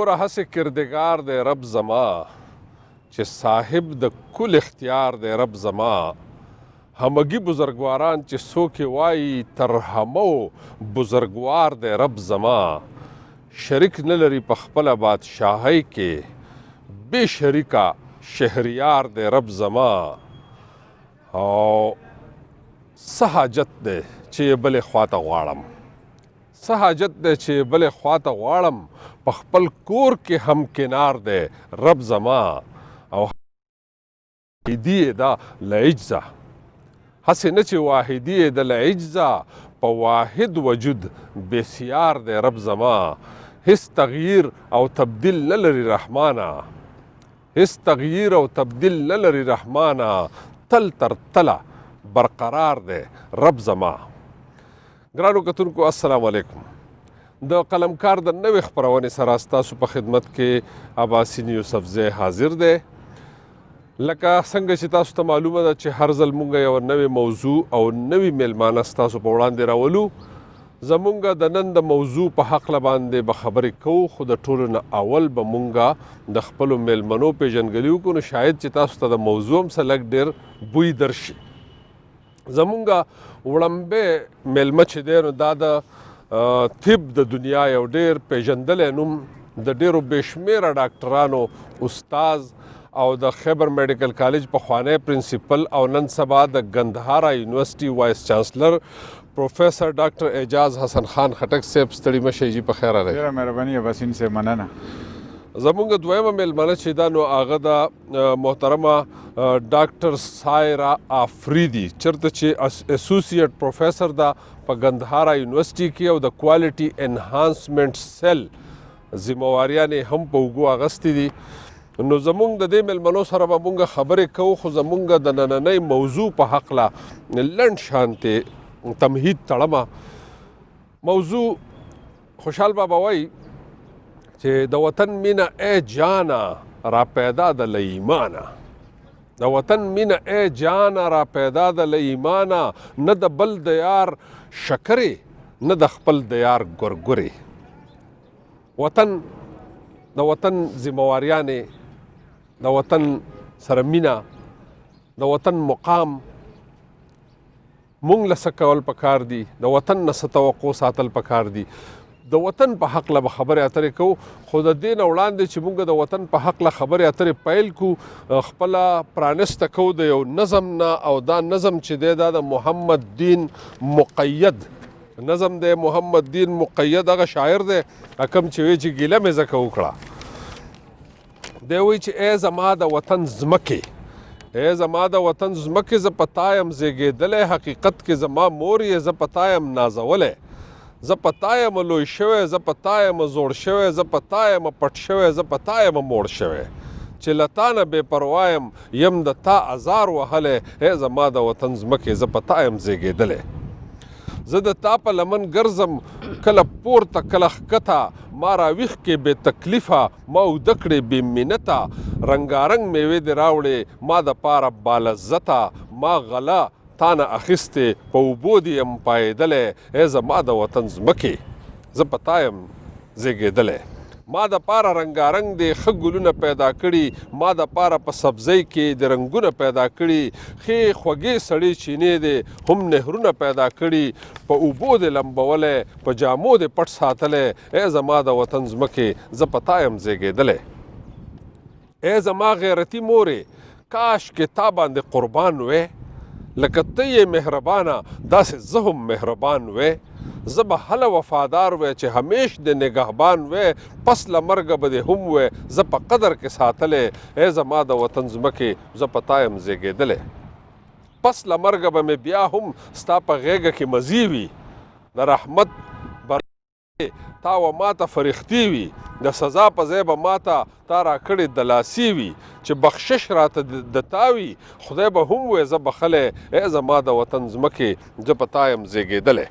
ګوره هسې کردګار دی رب زما چې صاحب د کل اختیار دی رب زما همگی بزرگواران چې څوک یې وایي تر همو بزرگوار دی رب زما شریک نه لري په خپله بادشاهۍ کې بې شریکه شهریار دی رب زما او څه حاجت دی چې یې بلې خواته غواړم څه حاجت دی چې یې بلې خواته غواړم په خپل کور کې هم کنار دی رب زما او واحدي یې ده لعجزه هسې نه چې واحدي یې ده لعجزه په واحد وجود بسیار دی رب زما هیڅ تغییر او تبدیل نه لري رحمانه هیڅ تغییر او تبدیل نه لري رحمانه تل تر تله برقرار دی رب زما ګرانو کتونکو السلام علیکم د قلمکار د نوې خپرونې سره ستاسو په خدمت کې عباسین یوسفزی حاضر دی لکه څنګه چې تاسو ته معلومه ده چې هر ځل مونږ یو نوې موضوع او نوې میلمانه ستاسو په وړاندې راولو زمونږ د نن د موضوع په هکله باندې به خبرې کوو خو د ټولو نه اول به مونږ د خپلو میلمنو پیژندګلي وکړو نو شاید چې تاسو ته د موضوع هم څه لږ ډېر بوی درشي زمونږ وړمبی میلمه چې دی نو دا د طب د دنیا یو ډېر پیژندلی نوم د ډېرو بېشمېره ډاکټرانو استاز او د خیبر میډیکل کالج پخوانی پرنسپل او نن سبا د ګندهارا یونیورسټي وایس چانسلر پروفیسر ډاکټر اعجاز حسن خان خټک صاحب ستړي مه شئ جي په خیر راغئ ډېره مهرباني عباسین صاحب مننه زمونږ دویمه میلمنه چې دا نو هغه د محترمه ډاکټر سایرا آفریدي چېرته چې اسوسیټ پروفیسر ده په ګندهارا یونیورسټي کې او د کوالټي انهانسمنټ سیل ذمواریانې هم په اوږو اغستې دي نو زمونږ د دې میلمنو سره به مونږ خبرې کوو خو زمونږ د نننۍ موضوع په هکله لنډ شانتې تمهید تړمه موضوع خوشحال بابا وایي چې د وطن مینه ای جانا را پیدا د له ایمانه د وطن مینه ای جانا را پیدا د له ایمانه نه د بل د یار شکرې نه د خپل د یار ګورګورې وطن د وطن ذمواریانې د وطن سره مینه د وطن مقام مونږ له څه کول پکار دي د وطن نه څه توقع ساتل پکار دي د وطن په حقله به خبرې اترې کوو خو د دې نه وړاندې چې مونږ د وطن په حقله خبرې اترې پیل کو خپله پرانسته کوو د یو نظم نه او دا نظم چې دی دا د محمد دین مقید نظم دی محمد دین مقید هغه شاعر دی کوم چې وایي چې ګیله مې ځکه وکړه دی وایي چې ای زما د وطن ځمکې ای زما د وطن ځمکې زه په تا یم زیږېدلی حقیقت کې زما مور یې زه په تا یم نازولی زه په تا یم لوی شوی زه په تا یم زوړ شوی زه په تا یم پټ شوی زه په تا یم موړ شوی چې له تا نه بې پروا یم د تا ازار وهلی ای زما د وطن ځمکې زه په تا یم زیږېدلی زه د تا په لمن ګرځم کله پورته کله ښکته ما راویښ کې بې تکلیفه ما اوده کړې بې منته رنګارنګ میوې دې راوړې ما دپاره بالعزته ما غله تا نه اخیستې په اوبو دې یم پایېدلی ای زما د وطن ځمکې زه په تا یم زیږېدلی ما دپاره رنګارنګ دې ښه ګلونه پیدا کړي ما دپاره په سبزۍ کې د رنګونه پیدا کړي ښې خوږې سړې چینې دې هم نهرونه پیدا کړي په اوبو دې لمبولی په جامو دې پټ ساتلی ای زما د وطن ځمکې زه په تا یم زیږېدلی ای زما غیرتي مورې کاش کې تا باندې قربان وې لکه ته یې مهربانه داسې زه هم مهربان وې زه به هله وفادار وی چې همیش د نگهبان وی پس له مرګه به دې هم وی زه په قدر کې ساتلی ای زما د وطن ځمکې زه په تا یم زیږېدلی پس له مرګه به مې بیا هم ستا په غېږه کې مزي وي د رحمت تا و ما ته فرښتې وي د سزا په ځای به ما ته تا راکړې د لاسي وي چې بخشش راته د تا وي خدای به هم وی زه بخلی ای زما د وطن ځمکې زه په تا یم زیږېدلی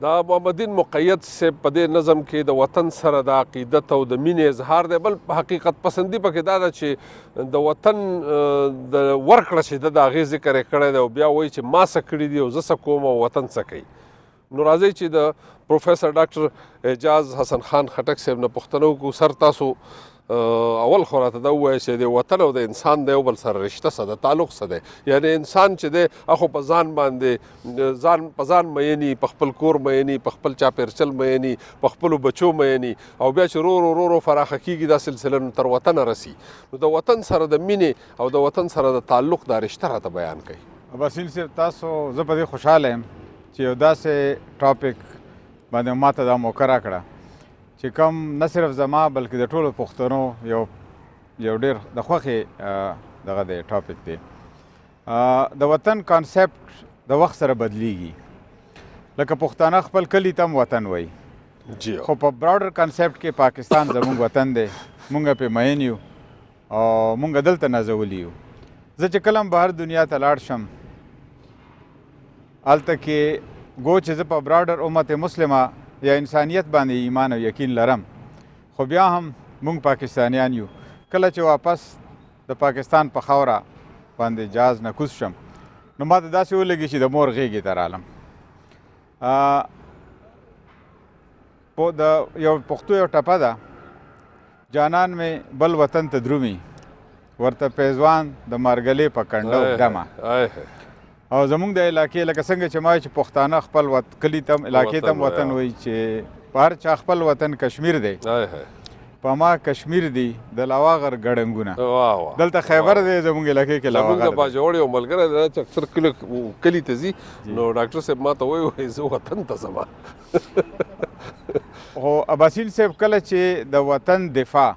دا محمد دین مقید صاحب په دې نظم کې د وطن سره د عقیدت او د مینې اظهار دی بل حقیقت پسندي پکې دا ده چې د وطن د ورکړه چې د هغې ذکر یې کړی دی او بیا وایي چې ما څه کړي دي او زه څه کوم او وطن څه کوي نو راځي چې د پروفیسر ډاکټر اعجاز حسن خان خټک صاحب نه پوښتنه وکړو. سر تاسو اول خو راته دا ووایه چې د وطن او د انسان د یو بل سره رشته څه ده، تعلق څه دی؟ یعنې انسان چې دی هغه په ځان باندې په ځان میني، په خپل کور میني، په خپل چاپېرچل میني، په خپلو بچو میني، او بیا چې ورو ورو فراخه کېږي دا سلسله نو تر وطنه رسي. نو د وطن سره د مینې او د وطن سره د تعلق دا رشته راته بیان کړئ. باسل صاحب تاسو زه په دې خوشحاله یم چې یو داسې ټاپک باندې ماته دا موقع راکړه چې کوم نه صرف زما بلکې د ټولو پښتنو یو ډېر د خوښې دغه دی ټاپک دی. د وطن کانسیپټ د وخت سره بدلیږي. لکه پښتانه خپل کلي ته هم وطن وایي، خو په براډر کانسیپټ کې پاکستان زموږ وطن دی، مونږ پې مین یو او مونږ دلته نازولي یو. زه چې کله هم بهر دنیا ته لاړ شم هلته کې ګو چې زه په براډر امت مسلمه یا انسانیت باندې ایمان او یقین لرم، خو بیا هم مونږ پاکستانیان یو. کله چې واپس د پاکستان په خاوره باندې جهاز نه کوز شم نو ما ته داسې ولګي چې د مور غېږې ته رالم. د یو پښتو یو ټپه ده، جانان مې بل وطن ته درومي، ورته پیزوان د مارګلې په کنډو دمه. او زمونږ د علاقې لکه څنګه چې ما چې پښتانه خپل کلي ته علاقې ته وطن وایي، چې په هر چا خپل وطن کشمیر دی، په ما کشمیر دی د لاواغر ګړنګونه، دلته خیبر دی زمونږ علاقې کې لاواغر. زمونږ د باجوړ یو ملګری دی چې اکثر کلي ته ځي، نو ډاکټر صاحب ما ته وایي زه وطن ته ځم. خو اباسین صاحب کله چې د وطن دفاع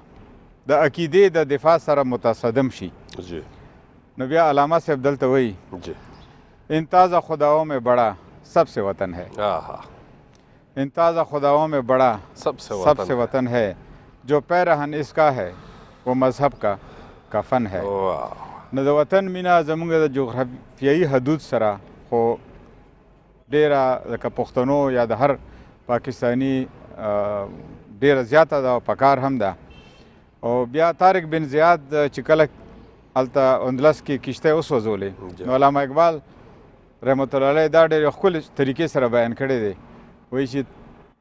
د عقیدې د دفاع سره متصادم شي نو بیا علامه صاحب دلته وایي ان تازہ خداؤں میں بڑا سب سے وطن ہے، ان تازہ خداؤں میں بڑا سب سے وطن ہے، جو پیرہن اس کا ہے وہ مذہب کا کفن ہے. نو د وطن مینا زموږ د جغرافیایي حدود سره خو ډېره لکه پښتنو یا د هر پاکستاني ډېره زیاته ده او پکار هم ده. او بیا طارق بن زیاد چې کله هلته اندلس کې کشتۍ وسوځولې نو علامه اقبال رحمت الله علیه دا ډېر ښکلې طریقې سره بیان کړی دی. وایي چې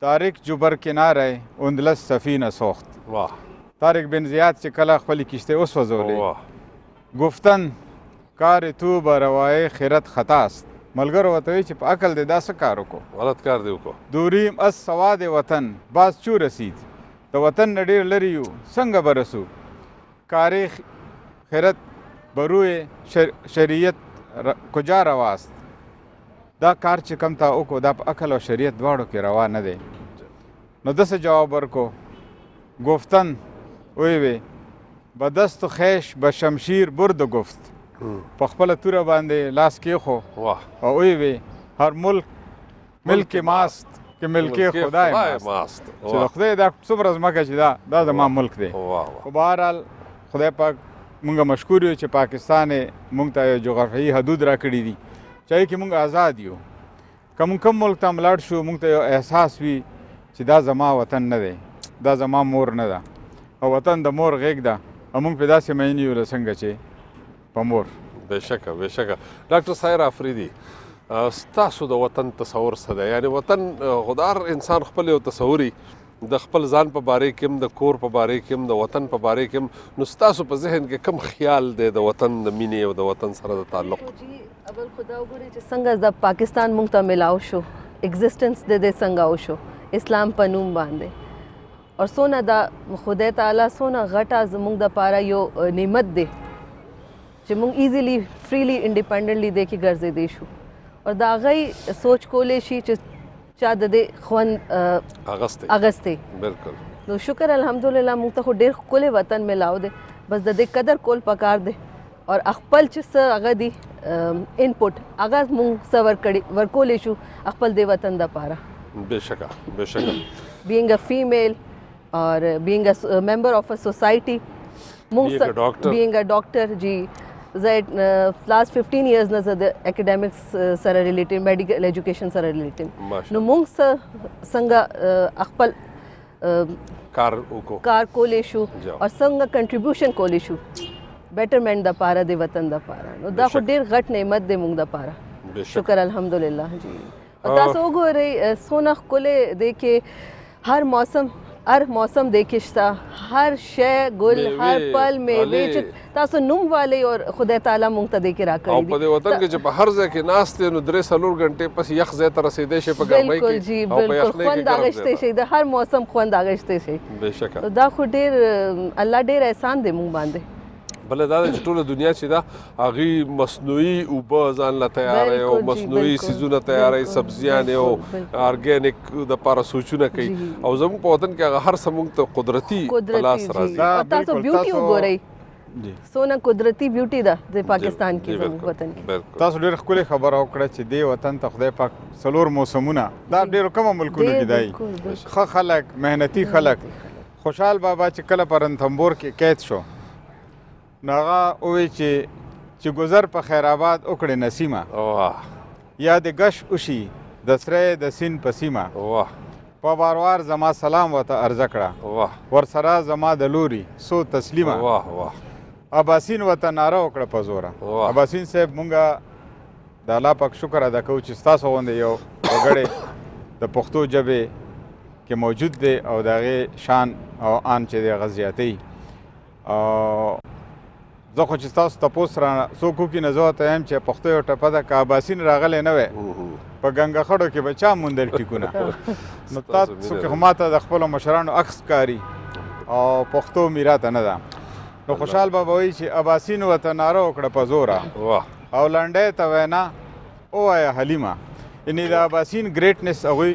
طارق جو بر کناره اندلس سفینه سوخت. طارق بن زیاد چې کله خپلې کشتۍ وسوځولې گفتن کار تو به روای خیرت خطاست. ملګرو ورته وایي چې په عقل دی دا څه کار وکړو، غلط کار دی وکړو. دوریم از سواد وطن باز چو رسید، د وطن نه ډېر لرې یو څنګه به رسو، کار خیرت بروی شریعت کجا رواست. دا کار چې کم تا وکړو دا په عقل او شریعت دواړو کې روا نه دی. نو داسې جواب ورکړو گفتن وی به دست و خیش به شمشیر برد گفت، په خپله توره باندې لاس کېښو او وی هر ملک ملک ماست که ملک خدای ماست، چې د خدای دا څومره ځمکه چې دا زما ملک دی. خو بهرحال خدای پاک مونږ مشکور یو چې پاکستان مونږ ته یو جغرافیایي حدود راکړي دي چاہیے کہ مونږ آزاد یو. که مونږ کوم ملک ته ملاړ شو مونږ ته یو احساس وي چې دا زما وطن نه دی، دا زما مور نه ده، او وطن د مور غېږ ده، او مونږ پې داسې مین یو څنګه چې په مور. بېشکه بېشکه. ډاکټر سایر افریدي ستاسو د وطن تصور څه دی؟ یعنې وطن خو د هر انسان خپل یو تصوري د خپل ځان په باره کې هم، د کور په باره کې هم، د وطن په باره کې هم. نو ستاسو په ذهن کې کوم خیال دی د وطن د مینې او د وطن سره د تعلق؟ اول خدا وګوري چې څنګه د پاکستان مونږ ته میلاو شو، ایگزسټنس د دې څنګه وشو اسلام په نوم باندې، او څونه د خدای تعالی څونه غټه زموږ دپاره یو نعمت دی چې مونږ ایزیلی فریلی انډیپینډنټلی دې کې ګرځېدی شو، او د هغه سوچ کولی شي چې چا د دې خوند اغستی. بالکل. نو شکر الحمدلله مونږ ته خو ډېر ښکلی وطن میلاو دی، بس د دې قدر کول پکار دی، او خپل چې څه هغه دي انپوټ هغه مونږ څه ورکولی شو خپل دې وطن دپاره. بېشکه بېشکه. being a female or being a member of a society, being a doctor جی زه last 15 years نه زه د اکیډمیکس سره ریلیټډ میډیکل ایجوکیشن سره ریلیټډ. نو موږ څنګه خپل کار کولی شو او څنګه کنټریبیوشن کولی شو بیټرمنټ دپاره د وطن دپاره. نو دا خو ډېر غټ نعمت دی موږ دپاره. شکر الحمدلله. جی او تاسو وګورئ څونه ښکلی دی کې هر موسم دی کې شته هر شی ګل هر پل میوې چې تاسو نوم والی او خدای تعالی مونږ ته دی کې او راکړي په دې وطن کې چې په هر ځای کې ناست نو 3-4 غنټې پس یخ ځای ته رسیدې شي په ګرمۍ بالکل جی کې او په بالکل یخنۍ کې خوند اغشته شي د هر موسم خوند اغشته شي بهشکه دا خو ډیر الله ډیر احسان دی مونږ باندې بل دا چې ټوله دنیا چې دا هغه مصنوعي اوبه ځان لا تیارې او مصنوعي سيزونه تیارې سبزيان او ارګانیک د پاره سوچونه کوي او زموږ په وطن کې هغه هر سمون ته قدرتي پلاس راځي تاسو بیوټي وګورئ سونه قدرتي بیوټي ده د پاکستان کې زموږ وطن کې تاسو ډېر ښکلې خبره وکړه چې دې وطن ته خدای پاک 4 موسمونه دا ډېرو کومو ملکونو کې دی ښه خلک مهنتي خلک خوشحال بابا چې کله په رنتمبور کې قید شو نو هغه ووایي چې ګذر په خیر آباد وکړې نسیمه یا د ګش وشي د سری د سیند په سیمه په باروار زما سلام ورته عرضه کړه ورسره زما د لوري سو تسلیمه اباسین ورته ناره وکړه په زوره اباسین صاحب مونږه د الله پاک شکر ادا کوو چې ستاسو غوندې یو وګړی د پښتو ژبې کې موجود دی او د هغې شان او آن چې دی هغه زیاتوي زه خو چې ستاسو تپوس را څوک وکړي نو زه ورته وایم چې پښتو یو ټپه ده که اباسین راغلی نه وی په ګنګه خړو کې به چا موندل ټیکونه نو تاسو کې خو ماته د خپلو مشرانو عکس ښکاري او پښتو میراته نه ده نو خوشحال بابا وایي چې اباسین ورته ناره وکړه په زوره او لنډۍ ته وینا ووایه حلیمه یعنې د اباسین ګریټنس هغوی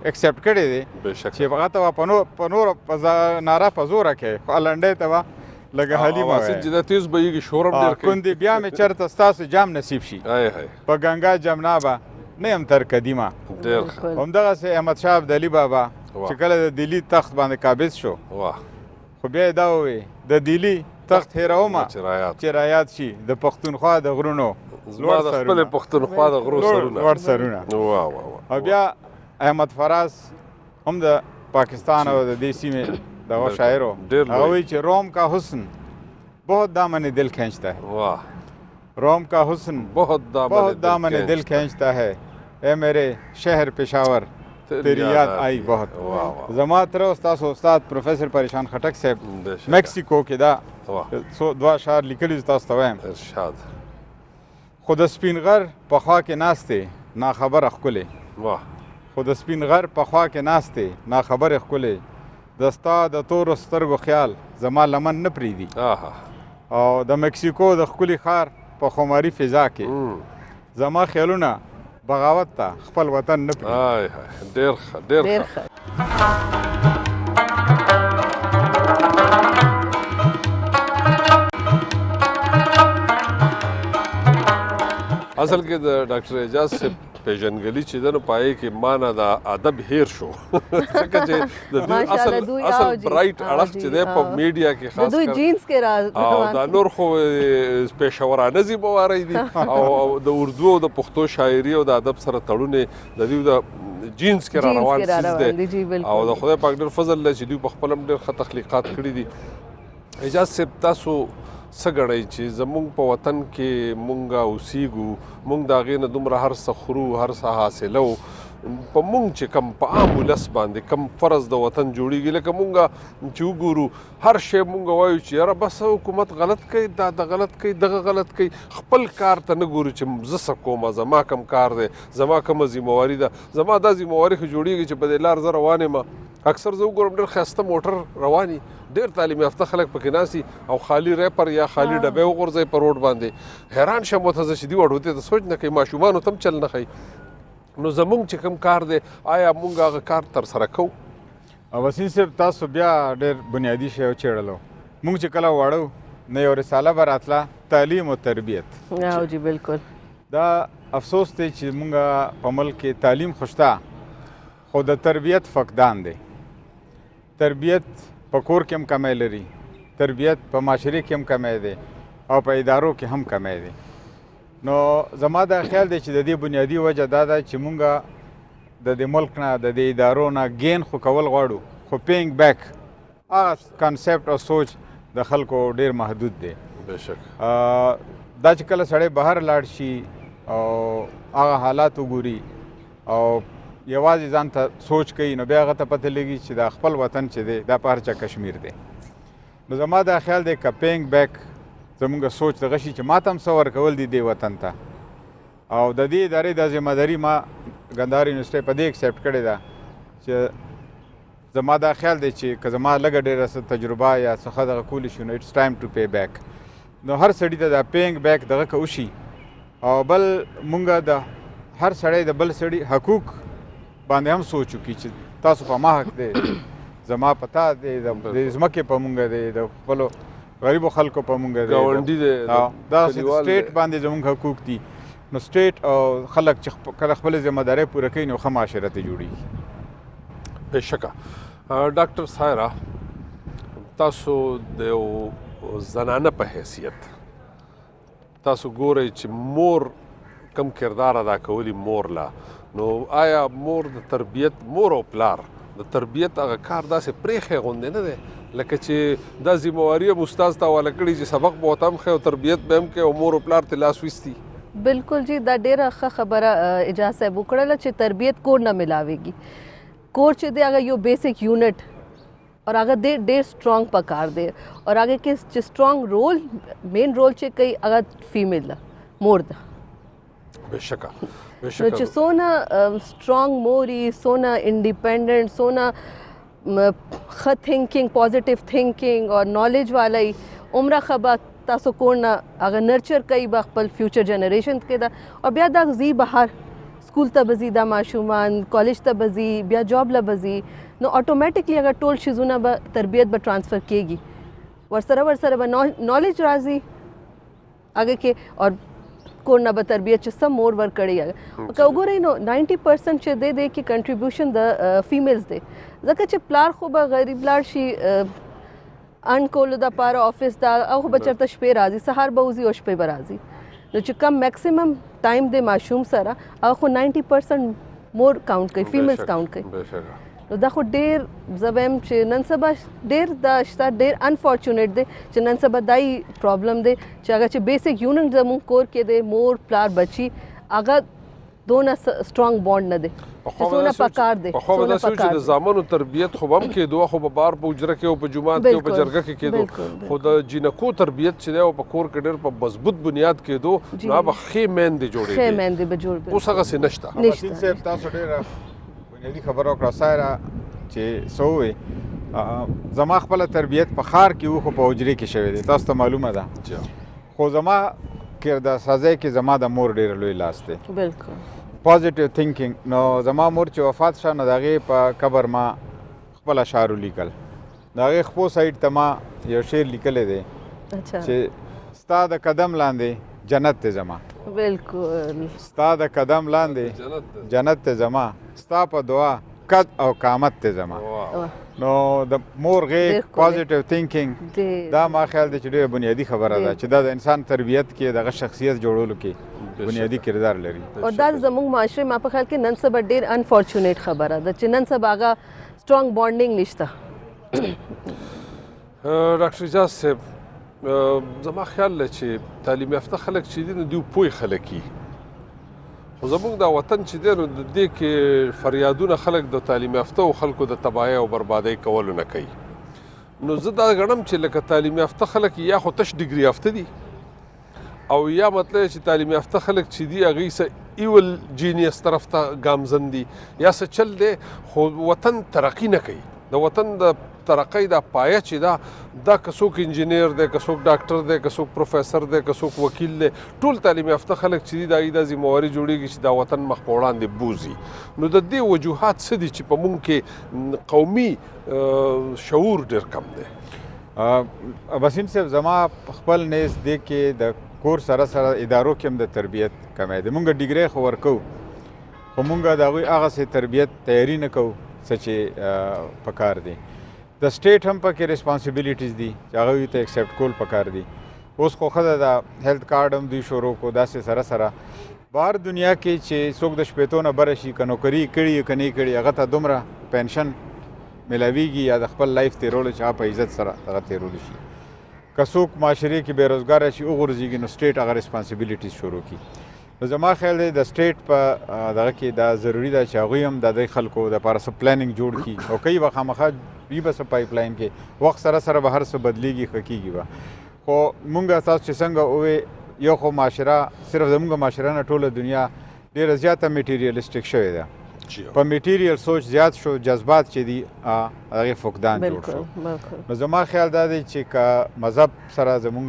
اکسپټ کړی دی چې هغه ته به په نوره ناره په زوره کوي خو لنډۍ ته به لکه حلیمه وایي چې دا تیز بهیږي شورم ډېر کوي کندې بیا مې چېرته ستاسو جام نصیب شي په ګنګا جمنا به نه یم تر قدیمه همدغسې احمدشاه ابدالي بابا چې کله د دلی تخت باندې قابض شو خو بیا یې دا ووایي د دلی تخت هېرومه چې رایاد شي د پښتونخوا د غرونو زما د خپلې پښتونخوا د غرو سرونه لوړ سرونه او بیا احمد فراز هم د پاکستان او د دې سیمې دغه شاعرو هغه وایي چې روم کا حسن بہت دامن دل کھینچتا ہے روم کا حسن بہت دامن دل کھینچتا ہے اے میرے شہر پشاور تیری یاد آئی بہت زما تر ستاسو استاد پروفیسر پریشان خټک صاحب میکسیکو کې دا دوه اشعار لیکلي تاسو ته وایم ارشاد خو د سپین غر په خوا کې ناستې ناخبره ښکلې خو د سپین غر په خوا کې ناستې ناخبره ښکلې دستا د تورو سترګو خیال زما لمن نه پرېږدي او د مکسیکو د ښکلي ښار په خماري فضا کې زما خیالونه بغاوت ته خپل وطن نه پرېږدي ډېر ښه ډېر ښه اصل کې د ډاکټر اعجاز صاحب پیژنګلي چې ده نو پای کې مانا د ادب هیر شو ځکه چې د دوی اصل برایټ اړخ چې دی په میډیا کې خاص دوی جینز کې راز او دا نور خو پېښورانه زیبواري دي او د اردو او د پښتو شاعري او د ادب سره تړونه د دوی د جینز کې را روان دي او د خدای پاک ډېر فضل دی چې دوی په خپل ډېر ښه تخلیقات کړي دي اعجاز صاحب تاسو څه ګڼئ چې زموږ په وطن کې مونږ اوسیږو مونږ د هغې نه دومره هر څه خورو هر څه حاصلو په مونږ چې کم په عام ولس باندې کم فرض د وطن جوړیږي لکه مونږ چې وګورو هر شی مونږ وایو چې یاره بس حکومت غلط کوي دا غلط کوي دغه غلط کوي خپل کار ته نه ګورو چې زه څه کومه زما کم کار دی زما کومه ذمهواري ده زما دا ذمهواري خو جوړیږي چې په دې لار زه روان یم اکثر زه وګورم ډېر ښایسته موټر رواني ډېر تعلیم یافته خلک پکې ناسي او خالي ریپر یا خالي ډبې وغورځوي په روډ باندې حیران شم ورته زه چې دوی وړوتې ته سوچ نه کوي ماشومانو ته هم چل نه ښایي نو زمونږ چې کوم کار دی آیا مونږ هغه کار ترسره کوو وسیم صاحب تاسو بیا ډېر بنیادي شی وچېړلو مونږ چې کله واړو نو یو رساله به راتله تعلیم او تربیت جی بالکل دا افسوس دی چې مونږ په ملک کې تعلیم خو شته خو د تربیت فقدان دی تربیت په کور کې هم کمی لري تربیت په معاشرې کې هم کمی دی او په ادارو کې هم کمی دی نو زما دا خیال دی چې د دې بنیادي وجه دا ده چې مونږ د دې ملک نه د دې ادارو نه ګین خو کول غواړو خو پینګ بیک هغه کانسیپټ او سوچ د خلکو ډېر محدود دی بېشک دا چې کله سړی بهر لاړ شي او هغه حالات وګوري او یوازې ځان ته سوچ کوي نو بیا هغه ته پته لګي چې دا خپل وطن چې دی دا په هر چا کشمیر دی. نو زما دا خیال دی که پیینګ بیک زمونږ سوچ دغه شي چې ما ته هم څه ورکول دي دې وطن ته او د دې ادارې دا ذمهداري ما ګندهارا یونیورسټۍ په دې اکسپټ کړې ده چې زما دا خیال دی چې که زما لږه ډېره څه تجربه یا څه ښه دغه کولی شو نو اټس ټایم ټو پے بیک. نو هر سړي ته دا پیینګ بیک دغه که وشي او بل مونږ د هر سړی د بل سړي حقوق باندې هم سوچ وکړي چې تاسو په ما حق دی زما په تا دی د ځمکې په مونږ دی د خپلو غریبو خلکو په مونږ دی ګاونډي دی دا سټیټ باندې زمونږ حقوق دي. نو سټیټ او خلک چې کله خپل ذمهدارۍ پوره کوي نو ښه معاشره ته جوړېږي. بېشکه ډاکټر سایرا تاسو د یو زنانه په حیثیت تاسو ګورئ چې مور کم کردار ادا کولی مور لا نو آیا مور د تربیت مور او پلار د تربیت هغه کار داسې پرېښی غوندې نه دی لکه چې دا ذمهواري هم استاذ ته حواله کړي چې سبق به ورته هم ښی او تربیت به هم کوي او مور او پلار ته لاس ویستي؟ بالکل جی دا ډیره ښه خبره اجاز صاحب وکړله چې تربیت کور نه ملاویږي. کور چې دی هغه یو بیسک یونټ اور هغه ډېر سټرانګ پکار دی اور هغه کې چې سټرانګ رول مین رول چې کوي هغه فیمیل ده مور ده. بېشکه نو چې څونه سټرانګ مور وي څونه انډیپینډنټ څونه ښه تھنکینګ پازیټیو تھنکینګ اور نالج والا وي عمره ښه به تاسو کور نه هغه نرچر کوي به خپل فیوچر جنریشن کې ده او بیا دا ځي بهر سکول ته به ځي دا ماشومان کالج ته به ځي بیا جاب له به ځي نو اټومیټکلی هغه ټول شیزونه به تربیت به ټرانسفر کېږي ورسره به نالج راځي هغه کې اور کور نه به تربیت چې سم مور ورکړی هغه که وګورئ نو 90% چې دی کې کنټریبیوشن د فیمیلز دی ځکه چې پلار خو به غریب لاړ شي ان کولو دپاره آفس ته هغه به چېرته شپې راځي سهار به وځي او شپې به راځي نو چې کم میکسیمم ټایم دی ماشوم سره هغه خو 90% مور کاونټ کوي فیمیلز کاونټ کوي نو دا خو ډېر زه وایم چې نن سبا ډېر دا شته ډېر انفارچونیټ دی چې نن سبا دای پرابلم دی چې هغه چې بیسک یونټ زموږ کور کې دی مور پلار بچي هغه دونه سټرانګ بانډ نه دی چې څونه پکار دی خو به داسې و چې د زامنو تربیت خو به هم کېدو خو به بار په حجره کې او په جومات کې او په جرګه کې کېدو خو د جینکو تربیت چې دی او په کور کې ډېر په مضبوط بنیاد کېدو نو هغه به ښې میندې جوړېدې ښې میندې به جوړ اوس هغسې نشته. حسین صاحب تاسو ډېره بنیادي خبره وکړه سایره چې څه ووایي زما خپله تربیت په ښار کې و خو په حجرې کې شوی دی تاسو ته معلومه ده خو زما کردار سازی کې زما د مور ډېر لوی لاس دی بالکل پازیټیو تھینکینګ نو زما مور چې وفات شوه نو د هغې په قبر ما خپل اشعار ولیکل د هغې خپو سایډ ته ما یو شعر لیکلی دی چې ستا د قدم لاندې جنت دی زما بالکل ستا د قدم لاندې جنت دی زما ستا په دعا قد او قامت دی زما نو د مور غیږ پازیټیو تھینکینګ دا ما خیال دی چې ډېره بنیادي خبره ده چې دا د انسان تربیت کې دغه شخصیت جوړولو کې بنیادي کردار لري او دا زموږ معاشره ما په خیال کې نن سبا ډېر انفارچونیټ خبره ده چې نن سبا هغه سټرانګ بانډینګ نشته. ډاکټر اجاز صاحب زما خیال دی چې تعلیم یافته خلک چې دي نو دوی پوه خلک وي خو زموږ دا وطن چې دی نو د دې کې فریادونه خلک د تعلیم یافته او خلکو د تباهۍ او بربادۍ کولو نه کوي نو زه دا ګڼم چې لکه تعلیم یافته خلک یا خو تش ډګري یافته دي او یا مطلب چې تعلیم یافته خلک چې دي هغوی څه ایول جینیس طرف ته ګامزن دي یا څه چل دی خو وطن ترقي نه کوي د وطن د ترقۍ دا پایه چې دا که څوک انجینیر دی که څوک ډاکټر دی که څوک پروفیسر دی که څوک وکیل دی ټول تعلیم یافته خلک چې دي د هغوی دا ذمهواري جوړېږي چې دا وطن مخ په وړاندې بوځي نو د دې وجوهات څه دي چې په موږ کې قومي شعور ډېر کم دی؟ وسیم صاحب زما خپل نیز دی کې د کور سره سره ادارو کې هم د تربیت کمی دی مونږ ډیګرۍ خو ورکوو خو مونږ د هغوی هغسې تربیت تیاري نه کوو څه چې پکار دی د سټیټ هم پکې ریسپانسبلیټیز دي چې هغوی ته ایکسپټ کول پکار دي اوس خو ښه ده د هیلث کارډ هم دوی شروع کړو داسې سره سره بهر دنیا کې چې څوک د شپېتو نه بره شي که نوکري کړي که نه کړي هغه ته دومره پینشن ملاویږي یا د خپل لایف تیرولو چې هغه په عزت سره هغه تیرولی شي که څوک معاشرې کې بېروزګاره شي وغورځېږي نو سټیټ هغه ریسپانسبلیټیز شروع کړي نو زما خیال دی د سټیټ په دغه کې دا ضروري ده چې هغوی هم د دې خلکو دپاره څه پلانینګ جوړ کړي او کوي به خامخا وي به څه پایپ لاین کې وخت سره سره به هر څه بدلیږي ښه کېږي به خو مونږ تاسو چې څنګه ووې یو خو معاشره صرف زمونږ معاشره نه ټوله دنیا ډېره زیاته میټیریلسټک شوې ده په میټیریل سوچ زیات شو جذبات چې دي هغې فقدان جوړ شو نو زما خیال دا دی چې که مذهب سره زمونږ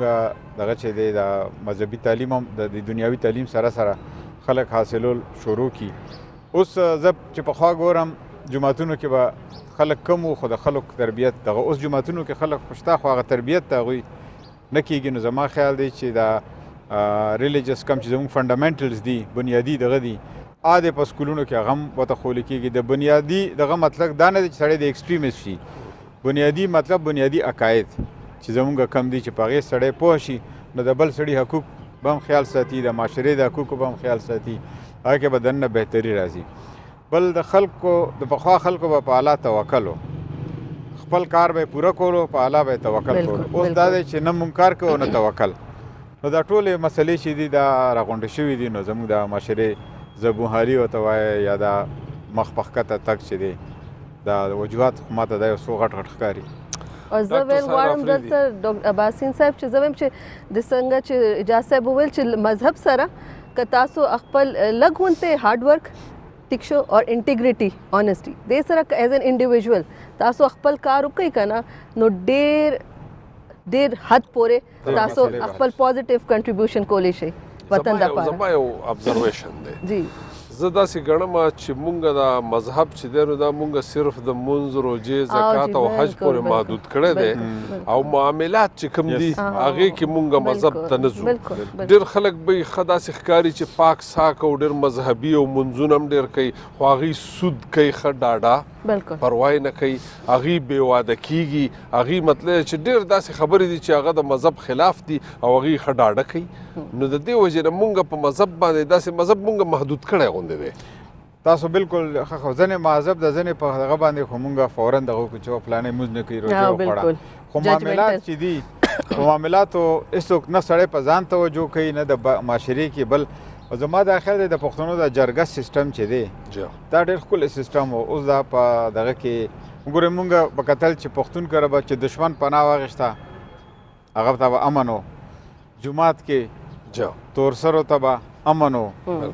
دغه چې دی د مذهبي تعلیم هم د دنیاوي تعلیم سره سره خلک حاصلول شروع کړي اوس زه چې پخوا ګورم جوماتونو کې به خلک کم وو خو د خلکو تربیت دغه اوس جوماتونو کې خلک خو شته خو هغه تربیت ته هغوی نه کېږي نو زما خیال دی چې دا ریلیجس کم چې زموږ فنډامنټلز دي بنیادي دغه دي د په سکولونو کې هغه هم ورته ښوول کېږي د بنیادي دغه مطلب دا نه دی چې سړی د ایکسټریمیست شي بنیادي مطلب بنیادي عقاید چې زمونږ کم دي چې په هغې سړی پوه شي نو د بل سړي حقوق به هم خیال ساتي د معاشرې د حقوقو به هم خیال ساتي هغه کې به دننه بهتري راځي بل د خلکو د پخوا خلکو به په الله توکل و خپل کار به پوره کولو په الله به توکل کولو اوس دا دی چې نه مونږ کار کوو نه توکل نو دا ټولې مسلې چې دي دا راغونډې شوي دي نو زموږ د معاشرې زبوهاري ورته وایي یا دا مخ په ښکته تګ چې دی دا وجوهات خو ماته دا یو څو غټ غټ ښکاري او زه ویل غواړم دلته ډاکټر عباسین صاحب چې زه وایم چې د څنګه چې اجاز صاحب وویل چې مذهب سره که تاسو خپل لږ غونته هارډ ورک ټیک شو او انټیګریټي اونیسټي دې سره ایز ان انډیویژوال تاسو خپل کار وکړئ که نه نو ډېر حد پورې تاسو خپل پازیټیو کنټریبیوشن کولی شئ وطن دپاره زما یو ابزرویشن دی جی زه داسې ګڼم چې مونږ دا مذهب چې دی نو دا مونږ صرف د مونځ روژې زکات او حج پورې محدود کړی دی او معاملات چې کوم دي هغې کې مونږ مذهب ته نه ځو ډېر خلک به یې ښه داسې ښکاري چې پاک ساک او ډېر مذهبي او منځونه هم ډېر کوي خو هغوی سود کوي ښه ډاډه پروا نه کوي هغوی بې واده کېږي هغوی مطلب چې ډېر داسې خبرې دي چې هغه د مذهب خلاف دي او هغوی ښه ډاډه کوي نو د دې وجې نه مونږ په مذهب باندې داسې مذهب مونږ محدود کړی غوندې دی تاسو بالکل ښه ځینې مذهب د ځینې په هغه باندې خو مونږ فوراً دغه وکړو چې فلانی مونځ نه کوي روژه وخوړه خو معاملات چې دي په معاملاتو هېڅوک نه سړی په ځان توجه کوي نه د معاشرې کې بل زما دا خیال دی د پښتنو د جرګه سیسټم چې دی دا ډېر ښکلی سیسټم و اوس دا په دغه کې وګورئ مونږ به کتل چې پښتون کره به چې دشمن پناه واخېسته هغه ته به امن و جومات کې تورسرو ته به امن و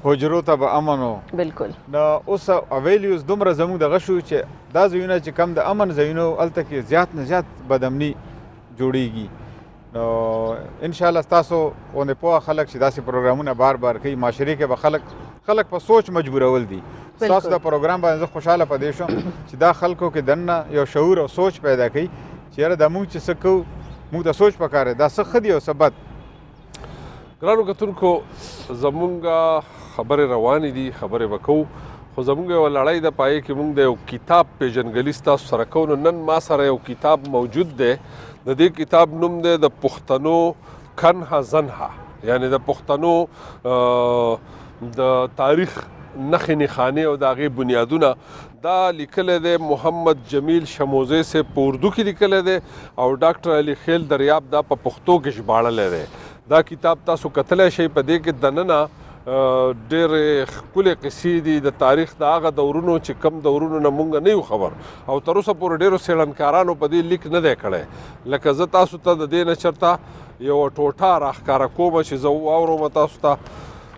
حجرو ته به امن و بالکل نو اوس اویلیوز دومره زموږ دغه شو چې دا ځایونه چې کم د امن ځایونه هلته کې زیات نه زیات بدامني جوړیږي نو انشاءالله ستاسو غوندې پوهه خلک چې داسې پروګرامونه بار بار کوي معاشرې کې به خلک په سوچ مجبورول دي ستاسو د پروګرام باندې زه خوشحاله په دې شم چې دا خلکو کې دننه یو شعور او سوچ پیدا کوي چې یاره دا مونږ چې څه کوو مونږ ته سوچ پکار دی دا څه ښه دي او څه بد ګرانو کتونکو زمونږ خبرې روانې دي خبرې به کوو خو زمونږ یوه لړۍ ده په هغې کې مونږ د یو کتاب پیژنګلي ستاسو سره کوو نو نن ما سره یو کتاب موجود دی د دې کتاب نوم دی د پښتنو کنها زنها یعنی د پښتنو د تاریخ نښې نښانې او د هغې بنیادونه دا لیکلی دی محمد جمیل شموزی صاحب په اردو کې لیکلی دی او ډاکټر علي خیل دریاب دا په پښتو کې ژباړلی دی دا کتاب تاسو کتلی شئ په دې کې دننه ډېرې ښکلې قصې دي د تاریخ د هغه دورونو چې کم دورونو نه مونږ نه یو خبر او تر اوسه پورې ډېرو څېړنکارانو په دې لیک نه دی کړی لکه زه تاسو ته د دې نه چېرته یوه ټوټه راښکاره کومه چې زه واوروم تاسو ته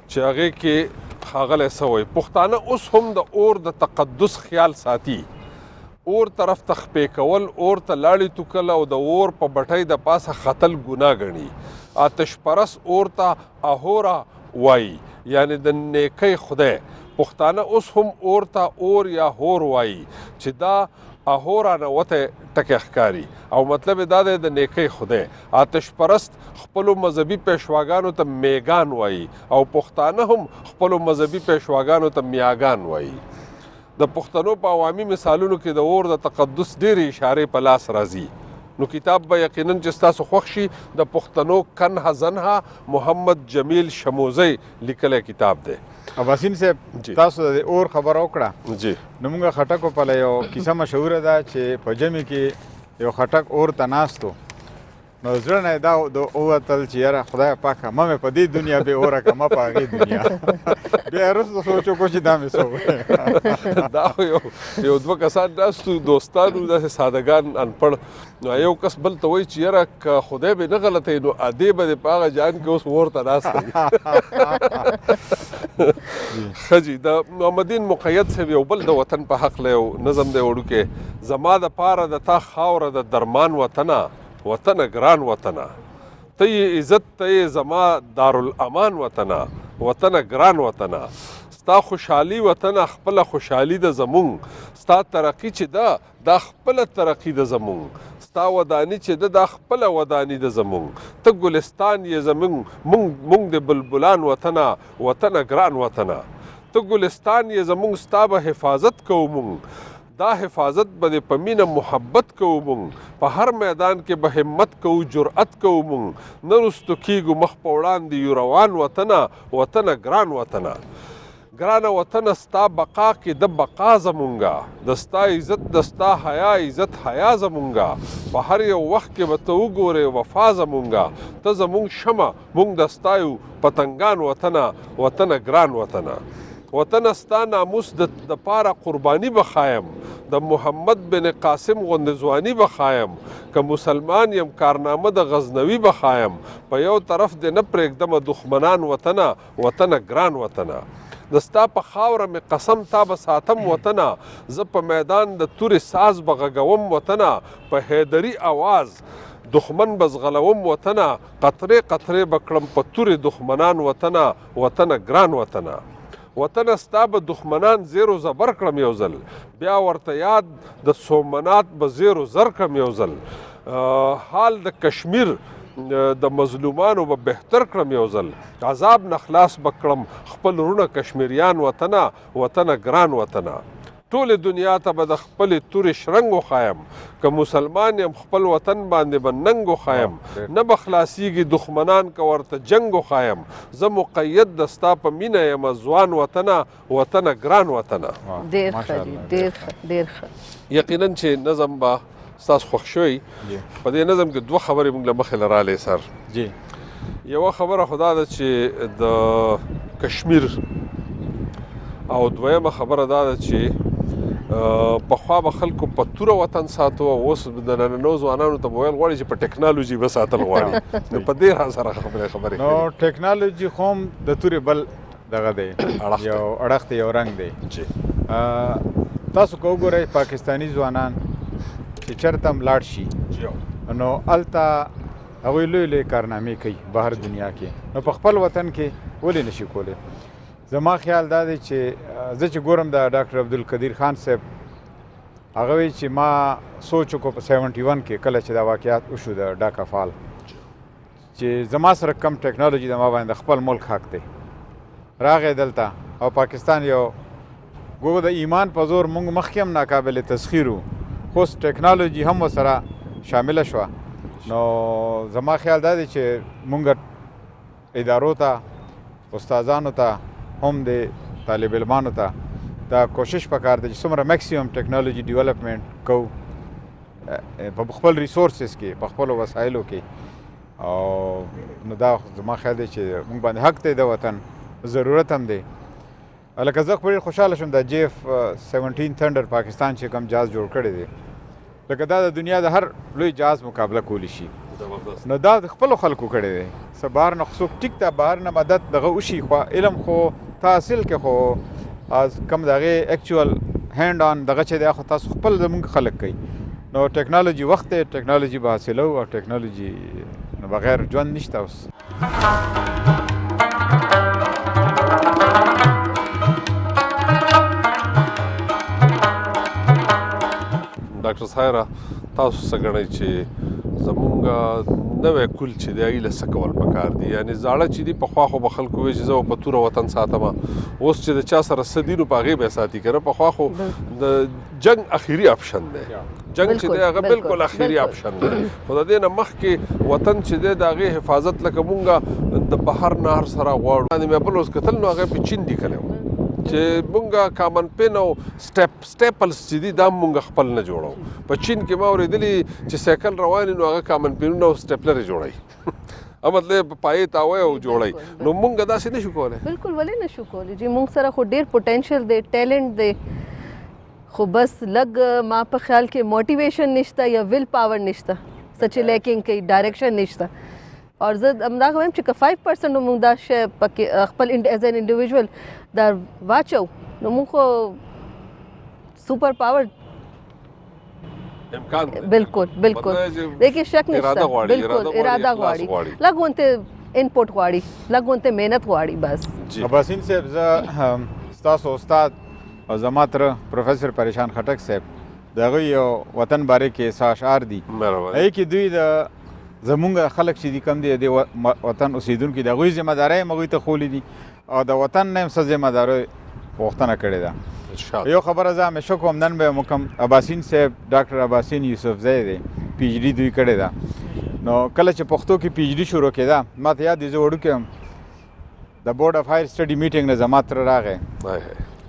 چې هغې کې ښاغلی څه وایي پښتانه اوس هم د اور د تقدس خیال ساتي اور طرف ته خپې کول اور ته لاړې توکل او د اور په بټۍ د پاسه ختل ګناه ګڼي آتش پرست اور ته اهورا وایي یعنی د نیکۍ خدای پښتانه اوس هم اور ته اور یا هور وایي چې دا اهورا نه وته ټکی ښکاري او مطلب دا دی د نیکۍ خدای آتش پرست خپلو مذهبي پیشواګانو ته میګان وایي او پښتانه هم خپلو مذهبي پیشواګانو ته میاګان وایي د پښتنو په عوامي مثالونو کې د اور د تقدس ډېرې اشارې په لاس راځي نو کتاب به یقینا چې ستاسو خوښ شي د پښتنو کنها زنها محمد جمیل شموزی لیکلی کتاب دی عباسین صاحب تاسو د اور خبره وکړه جی نو موږ خټکو په یو کیسه مشهوره ده چې په جمع کې یو خټک اور ته ناست و نو زړه نه دا ووتل چې یاره خدای پاکه مه مې په دې دنیا بې اوره که مه په هغې دنیا بیا وروسته سوچ وکړو چې دا مې څه دا خو یو دوه کسان ناستو دوستانو داسې سادهګان انپړ نو یو کس بل ته وایي چې یاره که خدای به نه غلطوي نو ادې به دې په هغه جان کې اوس اور ته ناست دی ښه جي د محمدین مقید صاحب یو بل د وطن په حقله یو نظم دی وړوکی زما دپاره د تا خاوره د درمان وطنه وطنه ګران وطنه ته یې عزت ته یې زما دارالامان وطنه وطنه ګران وطنه ستا خوشحالي وطنه خپله خوشحالي د زمونږ ستا ترقي چې ده دا خپله ترقي د زمونږ ستا وداني چې ده دا خپله وداني د زمونږ ته ګلستان یې زمونږ مونږ د بلبلان وطنه وطنه ګران وطنه ته ګلستان یې زمونږ ستا به حفاظت کوو مونږ دا حفاظت به د په مینه محبت کوو مونږ په هر میدان کې به همت کوو جرأت کوو مونږ نه رستو کیږو مخ په وړاندې یو روان وطنه وطنه ګران وطنه ګرانه وطنه ستا بقا کې د بقا زمونږه د ستا عزت د ستا حیا عزت حیا زمونږه په هر یو وخت کې به ته وګورې وفا زمونږه ته زمونږ شمه مونږ د ستا یو پتنګان وطنه وطنه ګران وطنه وطن ستا ناموس د پاره قرباني بخایم د محمد بن قاسم غوندې ځواني بخایم که مسلمان یم کارنامه د غزنوي بخایم په یو طرف دې نه پرېږدم دښمنان وطنه وطنه ګران وطنه د ستا په خاوره مې قسم تا به ساتم وطنه زه په میدان د تورې ساز به غږوم وطنه په حیدري اواز دښمن به زغلوم وطنه قطرې قطرې به کړم په تورې دښمنان وطنه وطنه ګران وطنه وطنه ستا به دښمنان زیر و زبر کړم یو ځل بیا ورته یاد د سومنات به زیر و زر کړم یو ځل حال د کشمیر د مظلومانو به بهتر کړم یو ځل عذاب نه خلاص به کړم خپل وروڼه کشمیریان وطنه وطنه ګران وطنه ټولې دنیا ته به د خپلې تورې شرنګ وښایم که مسلمان یم خپل وطن باندې به ننګ وښایم نه به خلاصیږي دښمنان که ورته جنګ وښایم زه مقید د ستا په مینه یم ځوان وطنه وطنه ګران وطنه ډېر ښه دي ډېر ښه ډېر ښه یقینا چې نظم به ستاسو خوښ شوی په دې نظم کې دوه خبرې موږ له مخې لرالې سر جی یوه خبره خو دا ده چې د کشمیر او دویمه خبره دا ده چې پخوا به خلکو په توره وطن ساتو او اوس د نننو ځوانانو ته به ویل غواړي چې په ټیکنالوژي به ساتل غواړي نو په دې سره خبرې نو ټیکنالوژي خو هم د تورې بل دغه دی یو اړخ دی یو رنګ دی تاسو که وګورئ پاکستاني ځوانان چې چېرته هم لاړ شي نو هلته هغوی لوی لوی کارنامې کوي بهر دنیا کې نو په خپل وطن کې ولې نشي کولی زما خیال دا دی چې زه چې ګورم د ډاکټر عبدالقدیر خان صاحب هغه وایي چې ما سوچ وکړو په 71 کې کله چې دا واقعات وشو د ډاکا فال چې زما سره کم ټیکنالوژي د ما باندې خپل ملک حق دی راغی دلته او پاکستان یو ګوګو د ایمان په زور موږ مخکې هم ناقابل تسخیر وو خو ټیکنالوژي هم ورسره شامله شوه نو زما خیال دا دی چې موږ ادارو ته استادانو ته هم د طالب علمانو ته دا کوشش پکار دی چې څومره میکسیمم ټیکنالوژي ډیولپمنټ کوو په خپل ریسورسز کې په خپلو وسایلو کې او نو دا زما خیال دی چې موږ باندې حق دی د وطن ضرورت هم دی لکه زه خو ډېر خوشحاله شوم د JF 17 تھنډر پاکستان چې کوم جهاز جوړ کړی دی لکه دا د دنیا د هر لوی جهاز مقابله کولی شي نو دا د خپلو خلکو کړی دی څه بهر نه څوک ټیک ته بهر نه مدد دغه وشي خو علم خو تحصیل کې خو کم د هغې ایکچوال هینډ آن دغه چې دی خو تاسو خپل زموږ خلک کوي نو ټیکنالوژي وخت دی ټیکنالوژي به حاصلو او ټیکنالوژي نه بغیر ژوند نشته اوس ډاکټر صاحره تاسو څه ګڼئ چې زمونږ نوی کل چې دی هغې له څه کول پکار دي یعنې زاړه چې دي پخوا خو به خلکو وایي چې زه په توره وطن ساتمه اوس چې د چا سره څه دي نو په هغې به یې ساتي که نه پخوا خو د جنګ اخري اپشن دی جنګ چې دی هغه بالکل اخري اپشن دی خو د دې نه مخکې وطن چې دی د هغې حفاظت لکه مونږ د بهر نه هر سره غواړو باندې مې بل اوس کتل نو هغه په چین لیکلی و چې مونږه کامن پین او سټیپلز چې دي دا مونږ خپل نه جوړو په چین کې ما اورېدلي چې سایکل روان نو هغه کامن پینونه او سټیپلر جوړوي مطلب پای تاوي او جوړوي نو مونږ داسې نشو کولای بالکل ولې نشو کولی چې مونږ سره خو ډیر پوتنشل دی ټیلنٹ دی خو بس لګ ما په خیال کې موټیویشن نشته یا ویل پاور نشته سچ لیکینګ کې ډایرکشن نشته اور زه همدا وایم چې که 5% موږ دا شی پکې خپل ایز ان انډیویژل دا واچو نو موږ خو سپر پاور امکان دی بالکل دیکھیے شک نشته بالکل اراده غواړي لګونته انپوټ غواړي لګونته مهنت غواړي بس اباسین صاحب زه ستاسو استاد او زما تر پروفیسر پریشان خټک صاحب دغه یو وطن باره کې څه اشعار دي ای کې دوی د زمونږ خلک چې دي کم دي د وطن اوسیدونکي د هغوی ذمه دارۍ هم هغوی ته ښولې دي او د وطن نه هم څه ذمه دارۍ غوښتنه کړې ده یو خبره زه همیشه کوم نن به مکم اباسین صاحب ډاکټر اباسین یوسفزی دی پی ایچ ډي دوی کړې ده نو کله چې پښتو کې پی ایچ ډي شروع کېده ما ته یاد دی زه وړوکی یم د بورډ اف هایر سټډي میټینګ نه زما تره راغی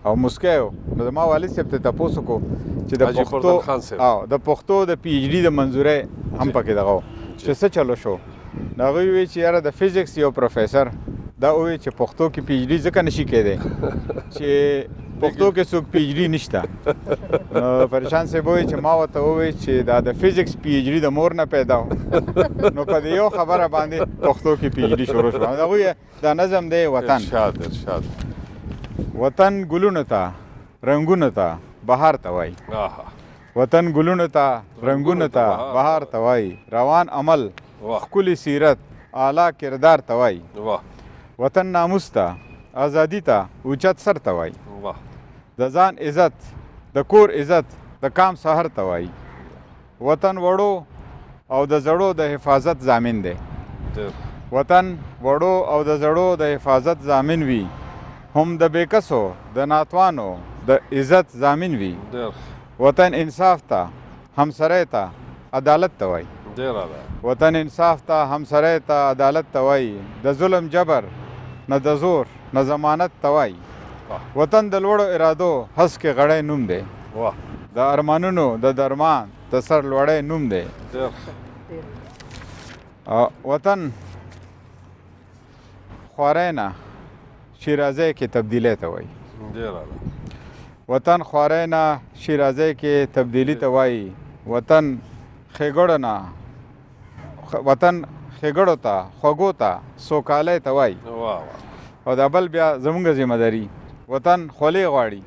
او مسکی و نو زما والد صاحب ته تپوس وکړو چې د پښتو د پی ایچ ډي د منظورۍ هم پکې دغه چې څه چلو شو نو هغوی وویل چې یاره د فزیکس یو پروفیسر دا وویل چې پښتو کې پی ایچ ډي ځکه نشي کېدی چې پښتو کې څوک پی ایچ ډي نشته نو پریشان صاحب وویل چې ما ورته وویل چې دا د فزیکس پی ایچ ډي د مور نه پیدا و نو په دې یو خبره باندې پښتو کې پی ایچ ډي شروع شو هغوی دا نظم دی وطن وطن ګلونو ته رنګونو ته بهار ته وایي وطن ګلونو ته رنګونو ته بهار ته وایي روان عمل ښکلي سیرت اعلی کردار ته وایي وطن ناموس ته ازادي ته اوچت سر ته وایي د ځان عزت د کور عزت د کام سحر ته وایي وطن وړو او د زړو د حفاظت ضامن دی وطن وړو او د زړو د حفاظت ضامن وي هم د بېکسو د ناتوانو د عزت ضامن وي وطن انصاف ته همسرۍ ته عدالت ته وایي وطن انصاف ته همسرۍ ته عدالت ته وایي د ظلم جبر نه د زور نه ضمانت ته وایي وطن د لوړو ارادو هسکې غړی نوم دی د ارمانونو د درمان د سر لوړی نوم دی وطن خواری نه شیرازی کې تبدیلی ته وایي وطن خواری نه شیرازی کې تبدیلی ته وایي وطن ښېګړو نه وطن ښېګړو ته خوږو ته سوکالی ته وایي او دا بل بیا زموږ ذمه داري وطن خولې غواړي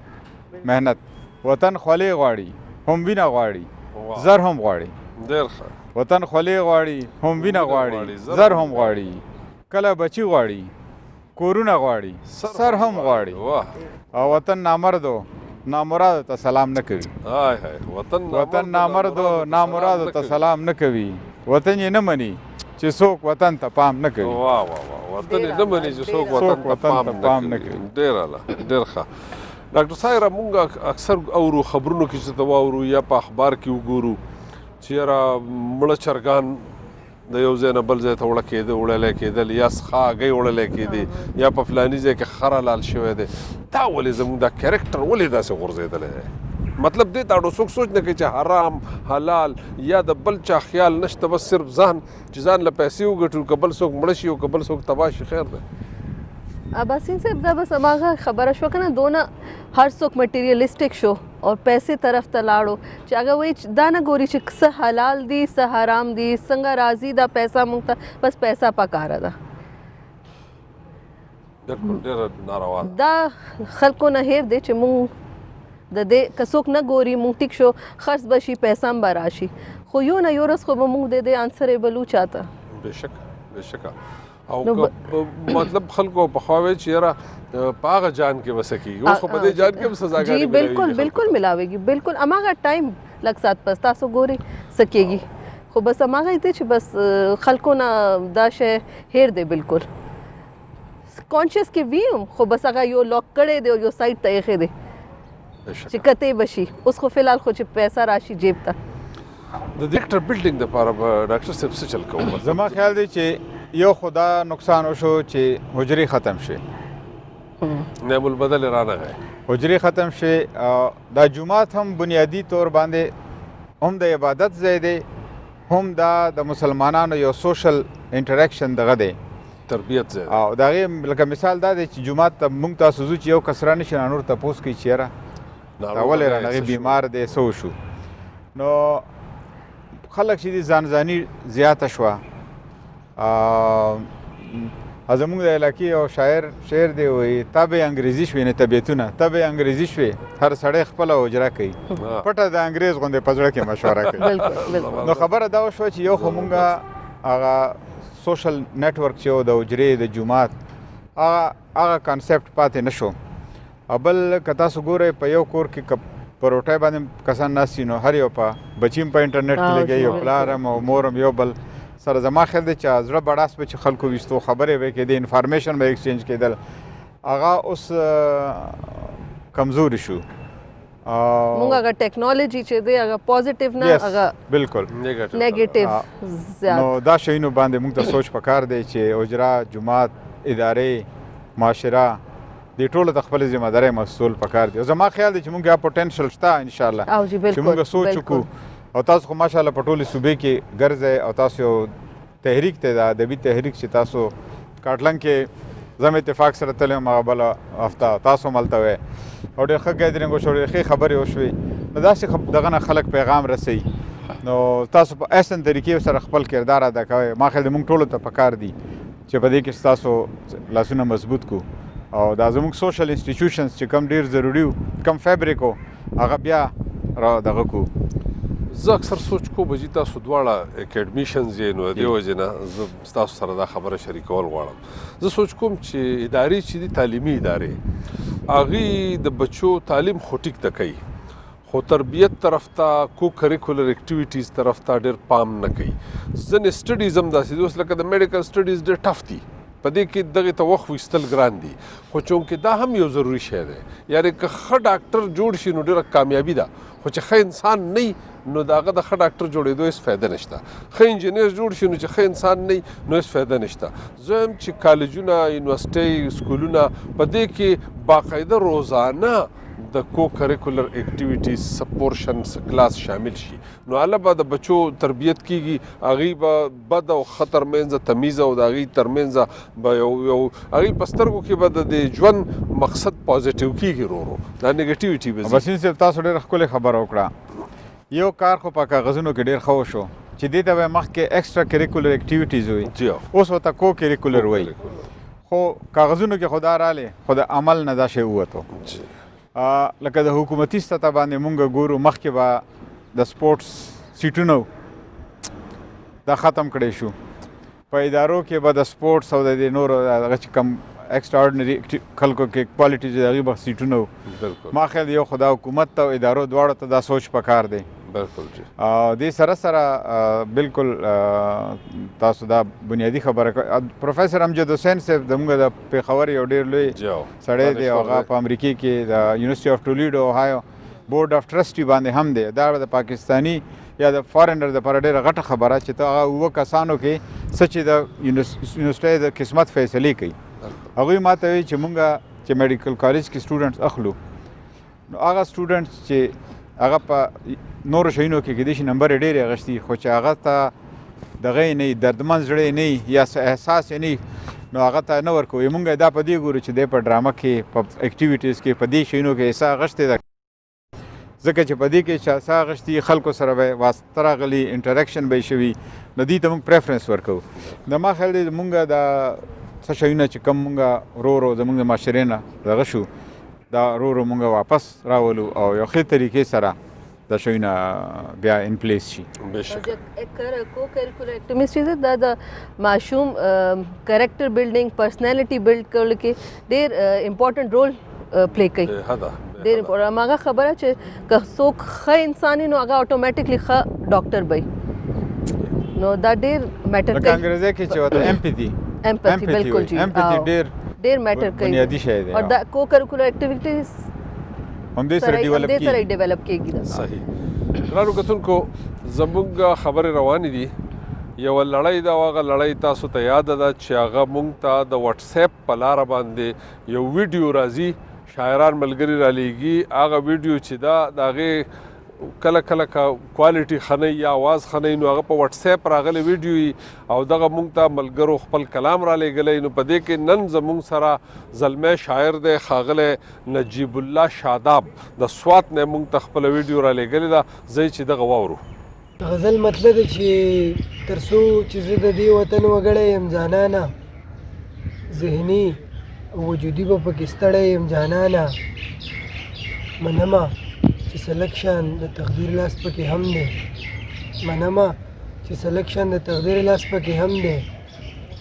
محنت وطن خولې غواړي هم وینه غواړي زر هم غواړي وطن خولې غواړي هم وینه غواړي زر هم غواړي کله بچي غواړي کورونه غواړي سر هم غواړي او وطن نامردو نامرادو ته سلام نه کوي وطن نامردو نامرادو ته سلام نه کوي وطن یې نه مني چې څوک وطن ته پام نه کوي وطن یې نه مني چې څوک وطن ته پام نه کوي ډېر اعلی ډېر ښه ډاکټر صاحب مونږ اکثر اورو خبرونو کې چې واورو یا په اخبار کې وګورو چې یاره مړه چرګان د یو ځای نه بل ځای ته وړلی کېدل یا څښاګۍ وړلی کېدې یا په فلاني ځای کې خره لال شوی دی دا ولې زموږ دا کیریکټر ولې داسې غورځېدلی دی مطلب دې ته اړو څوک سوچ نه کوي چې حرام حلال یا د بل چا خیال نشته بس صرف ځان چې ځان له پیسې وګټو که بل څوک مړه شي او که بل څوک تباه شي خیر دی اباسین صاحب دا بس هماغه خبره شو که نه دونه هر څوک مټیریلسټک شو او پیسې طرف ته لاړو چې هغه وایي دا نه ګوري چې څه حلال دي څه حرام دي څنګه راځي دا پیسه موږ ته بس پیسه پکاره ده دا خلکو نه هیر دی چې موږ د دې که څوک نه ګوري موږ ټیک شو خرڅ به شي پیسه هم به راشي خو یو نه یو ورځ خو به موږ د دې انسرېبل وچاته بېشکه او مطلب خلکو پخوا وایي چې یاره په هغه جان کې به څه کېږي اوس خو په دې جان کې هم سزاګانې جی بالکل ملاویږي بالکل هماغه ټایم لږ ساعت پس تاسو ګورئ څه کېږي خو بس هماغه دی چې بس خلکو نه دا شی هیر دی بالکل کانشیس کې وي هم خو بس هغه یو لاک کړی دی او یو سایډ ته ایښی دی چې کتې به شي اوس خو فی الحال خو چې پیسه راشي جیب ته د ډاکټر بلډینګ دپاره به ډاکټر صاحب څه چل کوو زما خیال دی چې یو خدا نقصان وشو چې حجرې ختم شي نعم البدل رانغی حجرې ختم شوې. دا جومات هم بنیادی طور باندې هم د عبادت ځای دی، هم دا د مسلمانانو یو سوشل انټریکشن دغه دی، تربیت ځای. او د هغې لکه مثال دا دی چې جومات ته موږ تاسو ځو چې یو کس رانشي نور تپوس کوي چې یاره دا ولې رانغې بیمار دی څه وشو. نو خلک چې دي ځانځاني زیاته شوه. زموږ د علاقې یو شاعر دی وایي تا به انګریزي شوې نه طبیعتونه، ته به انګریزي شوې هر سړی خپله حجره کوي، پټه د انګریز غوندې په زړه کې مشوره کوي. نو خبره دا وشوه چې یو خو مونږ هغه سوشل نیټورک چې و د حجرې د جومات هغه کانسپټ پاتې نه شو. او بل که تاسو ګورئ په یو کور کې په روټۍ باندې کسان ناست نو هر یو په بچیم په انټرنیټ کې لګوي، یو پلار هم او مور هم یو بل سره. زما خیال دی چې زړه بړاس به چې خلکو ویستو خبرې به کېدې، انفارمیشن به ایکسچینج کېدل، هغه اوس کمزوري شو. مونږ هغه ټیکنالوژي چې دی هغه پوزټیو نه هغه بالکل نیگیټیو زیات. نو دا شیونو باندې موږ ته سوچ پکار دی چې حجره، جومات، ادارې، معاشره دې ټولو ته خپل ذمہ دارۍ مسؤل پکار دی. زما خیال دی چې موږ یا پوټنشل شته ان شاء الله چې موږ سوچ وکړو. او تاسو خو ماشاءالله په ټولې صوبې کې ګرځئ او تاسو یو تحریک دی د ادبي تحریک چې تاسو کاټلنګ کې زم اتفاق سره تللی یم هغه بله هفته تاسو هم هلته وی او ډېر ښه ګیدرینګ وشو، ډېرې ښې خبرې وشوې. نو داسې دغه نه خلک پیغام رسوي. نو تاسو په احسن طریقې سره خپل کردار ادا کوئ. ما خیال دی موږ ټولو ته پکار دي چې په دې کې ستاسو لاسونه مضبوط کړو او دا زموږ سوشل انسټیټیوشنز چې کم ډېر ضروري و کم فیبریک و هغه بیا را دغه کړو. زه اکثر سوچ کوم چې تاسو دواړه اکیډمیشنز یې نو د دې وجې نه زه ستاسو سره دا خبره شریکول غواړم. زه سوچ کوم چې ادارې چې دي تعلیمي ادارې هغې د بچو تعلیم خو ټیک ته کوي خو تربیت طرف ته کو کریکولر اکټیویټیز طرف ته ډېر پام نه کوي. ځینې سټډیز هم داسې دي اوس لکه د میډیکل سټډیز ډېر ټف دي، په دې کې دغې ته وخت ویستل ګران دي، خو چونکې دا هم یو ضروري شی دی. یعنې که ښه ډاکټر جوړ شي نو ډېره کامیابي ده، خو چې ښه انسان نه وي نو د هغه د ښه ډاکټر جوړېدو هېڅ فایده نشته. ښه انجینر جوړ شي نو چې ښه انسان نه وي نو هېڅ فایده نشته. زه هم چې کالجونه، یونیورسټۍ، سکولونه په دې کې باقاعده روزانه د کو کریکولر اکټیویټیز سپورشن کلاس شامل شي نو هله به د بچو تربیت کیږي، هغوی به بد او ښه ترمنځه تمیز او د هغوی ترمنځه به یو هغوی په سترګو کې به د ژوند مقصد پازیټیو کیږي ورو دا نیګیټیویټي به ځي. بسین صاحب تاسو ډېره ښکلې خبره وکړه. یو کار خو په کاغذونو کې ډېر ښه وشو چې دې ته به مخکې ایکسټرا کریکولر اکټیویټیز وي، اوس ورته کو کریکولر وایي. خو کاغذونو کې خو دا راغلی خو د عمل نه دا شی ووتو. لکه د حکومتي سطح باندې مونږ ګورو مخکې به د سپورټس سیټونه دا ختم کړی شو. په ادارو کې به د سپورټس او د دې نورو هغه چې کم ایکسټرا آرډنري خلکو کې کوالټي چې د هغې به سیټونه و. ما خیال یو خو دا حکومت ته او ادارو دواړو ته دا سوچ پکار دی. دې سره سره بالکل تاسو دا بنیادي خبره پروفیسر امجد حسین صاحب زموږ د پېښور یو ډېر لوی سړی دی او هغه په امریکې کې د یونیورسټي اف ټولیډو اوهایو بورډ اف ټرسټي باندې هم دی. دا د پاکستاني یا د فارنر دپاره ډېره غټه خبره چې ته هغه 7 کسانو کې څه چې د یونیورسټۍ د قسمت فیصلې کوي. هغوی ما ته وایي چې مونږ چې میډیکل کالج کې سټوډنټس اخلو نو هغه سټوډنټس چې هغه په نورو شیونو کې کېدای شي نمبر یې ډېر اخیستي خو چې هغه ته دغه یې نه وي دردمند زړه یې نه وي یا احساس یې نه وي نو هغه ته نه ورکوو. مونږ دا په دې ګورو چې دی په ډرامه کې په اکټیویټیز کې په دې شیونو کې حصه اخیستې ده ځکه چې په دې کې چې حصه اخیستي خلکو سره به واسطه راغلي انټریکشن به یې شوي نو دې ته مونږ پریفرنس ورکوو. د ما خیال دی مونږ دا څه شیونه چې کم مونږ ورو ورو زمونږ د معاشرې نه دغه شو دا ورو ورو مونږ واپس راولو او یو ښې طریقې سره دا شیونه بیا ان پلیس شي. کو کریکولر اکټیویټیز دا د ماشوم کریکټر بلډینګ پرسنالټي بلډ کولو کې ډېر امپورټنټ رول پلی کوي. ډېر امپورټنټ هغه خبره چې که څوک ښه انسان وي نو هغه اټومیټیکلی ښه ډاکټر به وي نو دا ډېر میټر کوي. لکه انګریزي کې چې ورته امپیتي بالکل جی امپیتي ډېر میټر کوي بنیادي شی دی او دا کو کریکولر اکټیویټیز همدې سره ډیولپ کېږي. صحیح. ګرانو کتونکو زموږ خبرې روانې دي یو لړۍ دا هغه لړۍ تاسو ته یاد ده چې هغه مونږ ته د واتس اپ په لاره باندې یو ویډیو راځي، شاعران ملګري را لیږي. هغه ویډیو چې دا د هغې کله کله کوالټي ښه نه یا آواز ښه نه نو هغه په واتس اپ راغلی ویډیو وي او دغه مونږ ته ملګرو خپل کلام را لیږلی. نو په دې کې نن زمونږ سره زلمی شاعر دی ښاغلی نجیب الله شاداب د سوات نه مونږ ته خپله ویډیو را لیږلې ده. ځئ چې دغه واورو. د غزل مطلب دی چې تر څو چې زه د دې وطن وګړی یم جانانه، ذهني او وجودي به پکې ستړی یم جانانه، منمه چې سلکشن د تقدیر لاس پکې هم دی، منمه چې سلکشن د تقدیر لاس پکې هم دی،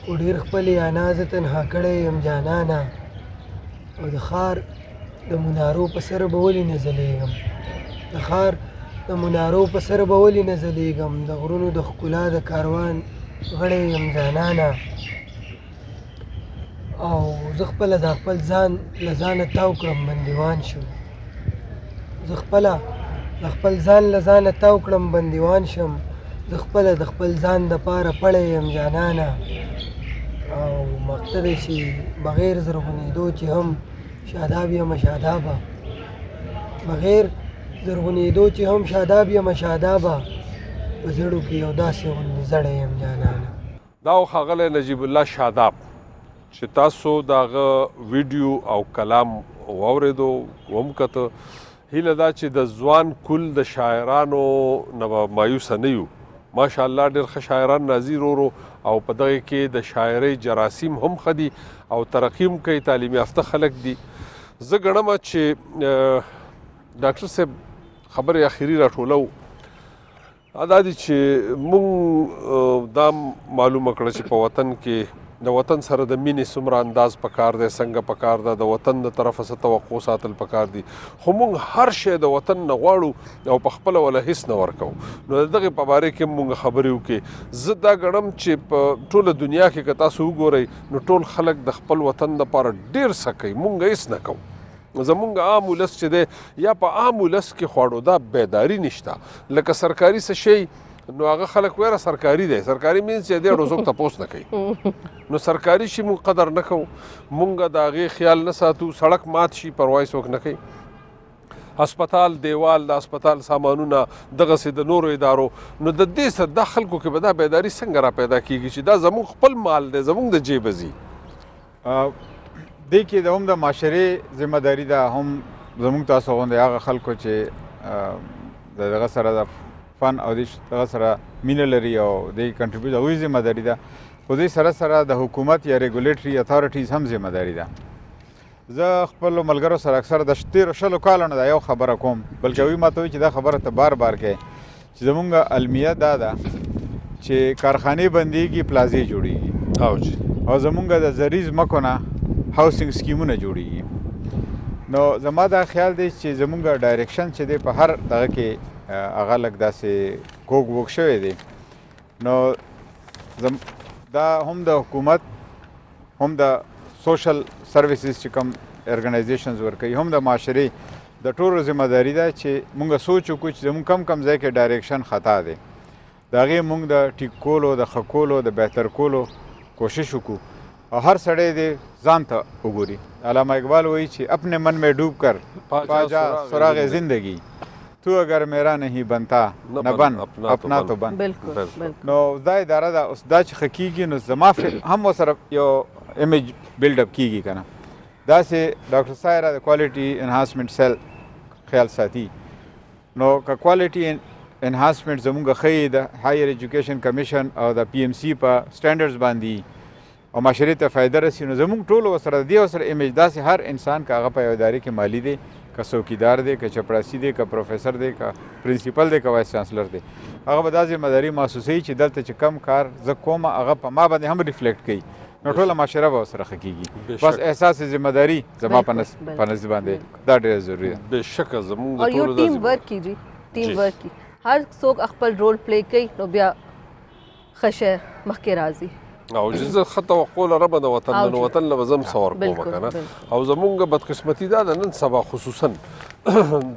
خو ډېر خپلې انا زه تنها کړی یم جانانه، او د ښار د منارو په سر به ولې نه ځلیږم، د ښار د منارو په سر به ولې نه ځلیږم، د غرونو د ښکلا د کاروان غړی یم جانانه، او زه خپله د خپل ځان له ځانه تاو کړم بندیوان شم، زه خپله د خپل ځان له ځانه تاو کړم بندیوان شم، زه خپله د خپل ځان دپاره پړی یم جانانه، او مقصد دی چې بغیر زرغونېدو چې هم شاداب یم شادابه، بغیر زرغونېدو چې هم شاداب یم شادابه، په زړو کې یو داسې غوندې زړی یم جانانه. دا ښاغلی نجیب الله شاداب چې تاسو د هغه ویډیو او کلام واورېدو ومکته. هیله دا چې د ځوان کل د شاعرانو نه به مایوسه نه یو. ماشاءالله ډېر ښه شاعران راځي ورو او په دغه کې د شاعرۍ جراثیم هم ښه دي او ترقي هم کوي، تعلیم یافته خلک دي. زه ګڼمه چې ډاکټر صاحب خبرې اخري راټولو دا دي چې مونږ دا معلومه کړه چې په وطن کې د وطن سره د مینې څومره انداز پکار دی، څنګه پکار ده، د وطن د طرفه څه توقع ساتل پکار دي، خو مونږ هر شی د وطن نه غواړو او په خپله ولا هیڅ نه ورکوو. نو د دغې په باره کې مونږ خبرې وکړې. زه دا ګڼم چې په ټوله دنیا کې که تاسو وګورئ نو ټول خلک د خپل وطن دپاره ډېر څه کوي، مونږ هیڅ نه کوو. زمونږ عام ولس چې دی یا په عام ولس کې خواړو دا بیداري نشته. لکه سرکاري څه شی نو هغه خلک ویره سرکاري دی، سرکاري مینس چې دی ډوزوک تپوس نه کوي. نو سرکاري شي مونږ قدر نه کوو، مونږ د هغې خیال نه ساتو، سړک مات شي پروا یې څوک نه کوي. هسپتال دیوال د هسپتال سامانونه دغسې د نورو ادارو. نو د دې سره دا خلکو کې به دا بیداري څنګه را پیدا کېږي چې دا زموږ خپل مال دی، زموږ د جیبه ځي. دې کې د هم د معاشرې ذمه داري ده، هم زموږ تاسو غوندې هغه خلکو چې د دغه سره د فن او دغه سره مینه لري او د کنټریبیوټ هغوی ذمه داري ده. خو دې سره سره د حکومت یا ریګولیټري اتھارټیز هم ذمه داري ده. زه خپلو ملګرو سره اکثر د تېرو 20 کالو نه دا یو خبره کوم، بلکې هغوی ماته وایي چې دا خبره ته بار بار کوې چې زموږ المیه دا ده چې کارخانې بندېږي، پلازې جوړېږي او زموږ د زرعي ځمکو نه هاوسنګ سکیمونه جوړېږي. نو زما دا خیال دی چې زموږ ډایرکشن چې دی په هر دغه کې هغه لږ داسې کوږ وږ شوی دی. نو دا هم د حکومت هم د سوشل سرویسز چې کوم ارګنایزیشنز ورکوي هم د معاشرې د ټولو ذمه داري ده چې موږ سوچ وکړو چې زموږ کم ځای کې ډایرکشن خطا دی، د هغې موږ د ټیک کولو، د ښه کولو، د بهتر کولو کوشش وکړو او هر سړی دې ځان ته وګوري. علامه اقبال وایي چې اپنے من میں ډوب کر پا جا سراغ زندگی، تو اگر میرا نہیں بنتا نہ بن اپنا تو بن. نو دا اداره ده. اوس دا چې ښه کېږي نو زما هم ورسره یو امیج بلډ اپ کېږي که نه. داسې ډاکټر سایره د کوالټي انهانسمنټ سیل خیال ساتي. نو که کوالټي انهانسمنټ زموږ ښه د هایر ایجوکیشن کمیشن او د پی ایم سی په سټینډرډز باندې او معاشرې ته فایده رسي نو زموږ ټولو ورسره د دې ورسره امیج داسې هر انسان که هغه په یو ادارې کې مالي دی، که څوکیدار دی، که چپړاسي دی، که پروفیسر دی، که پرنسپل دی، که وایس چانسلر دی، هغه به دا ذمهداري محسوسوي چې دلته چې کم کار زه کوم هغه په ما باندې هم ریفلیکټ کوي. نو ټوله معاشره به ورسره ښه کېږي. بس احساس ذمهداري زما په نظر باندې دا ډېره ضروري ده. بېشکه زموږ او یو ټیم ورک کېږي، ټیم ورک کي هر څوک خپل رول پلی کوي نو بیا ښه شی مخکې راځي. او چې زه ښه توقع لرم د وطن او د وطن له به زه هم څه ورکوم بالکل، که نه. بالکل. او زمونږ بدقسمتي دا ده نن سبا خصوصا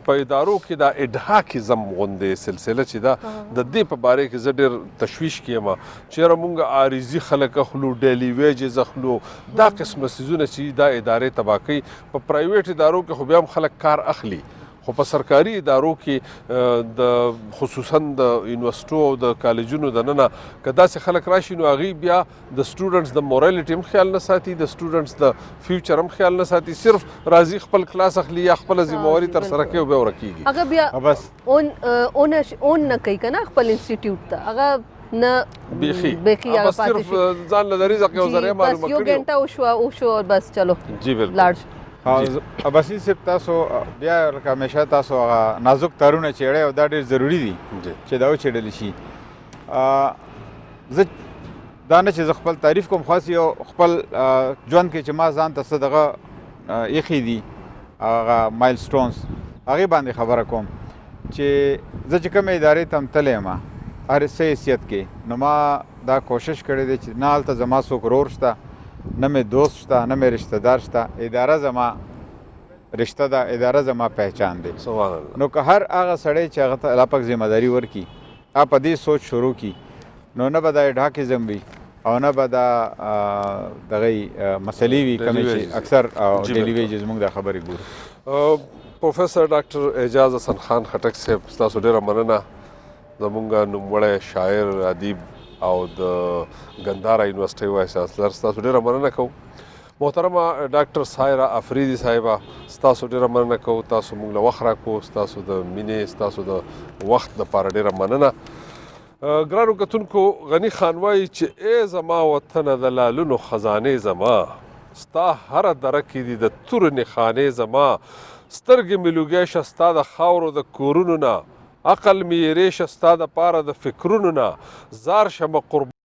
په ادارو کې دا اډهاکیزم غوندې سلسله چې ده د دې په باره کې زه ډېر تشویش کې یم چېرې مونږ عارضي خلک اخلو ډیلی ویجز اخلو دا قسمه څیزونه چې دا ادارې تباه کوي. په پرایویټ ادارو کې خو بیا هم خلک کار اخلي خو په سرکاري ادارو کې د خصوصا د یونیورسټو او د کالجونو دننه که داسې خلک راشي نو هغوی بیا د سټوډنټس د مورالیټي هم خیال نه ساتي د سټوډنټس د فیوچر هم خیال نه ساتي صرف راځي خپل کلاس اخلي یا خپله ذمهواري ترسره کوي او بیا ورکېږي. هغه بیا بس اون نه کوي که نه خپل انسټیټیوټ ته هغه نه بیخي هغه بس صرف ځان له د رزق یو ذریعه معلومه بس یو کړي ګنټه وشو اور بس چلو جی بالکل لاړ شو. عباسي صاحب تاسو بیا لکه همیشه تاسو هغه نازک تارونه چیړئ او دا ډېر ضروري دي چې دا وچېړلی شي. زه دا نه چې زه خپل تعریف کوم خاص یو خپل ژوند کې چې ما ځان ته څه دغه ایښي دي هغه مایل سټونز هغې باندې خبره کوم چې زه چې کومې ادارې ته هم تللی یم هر څه حیثیت کې نو ما دا کوشش کړی دی چې نه هلته زما څوک ورور شته نه مې دوست شته نه مې رشته دار شته اداره زما رشته ده اداره زما پہچان دی. سبحان الله. نو که هر هغه سړی چې هغه ته الله پاک ذمهداري ورکړي هغه په دې سوچ شروع کړي نو نه به دا اډهاکیزم وي او نه به دا دغه مسلې وي کومې چې اکثر ډیلی ویجز موږ دا خبرې ګورو. پروفیسر ډاکټر اعجاز حسن خان خټک صاحب ستاسو ډېره مننه زمونږ نوموړی شاعر ادیب او د ګندهارا یونیورسټۍ وایس چانسلر ستاسو ډېره مننه کوو. محترمه ډاکټر سایرا افریدي صاحبه ستاسو ډېره مننه کوو تاسو موږ له وخت راکړو ستاسو د مینې ستاسو د وخت دپاره ډېره مننه. ګرانو کتونکو غني خان وایي چې ای زما وطنه د لالونو خزانې زما ستا هره دره کې دي د تورنې خانې زما سترګې مې لوګی شه ستا د خاورو د کورونو نه عقل مې یېرې شه ستا دپاره د فکرونو نه زار شمه قربان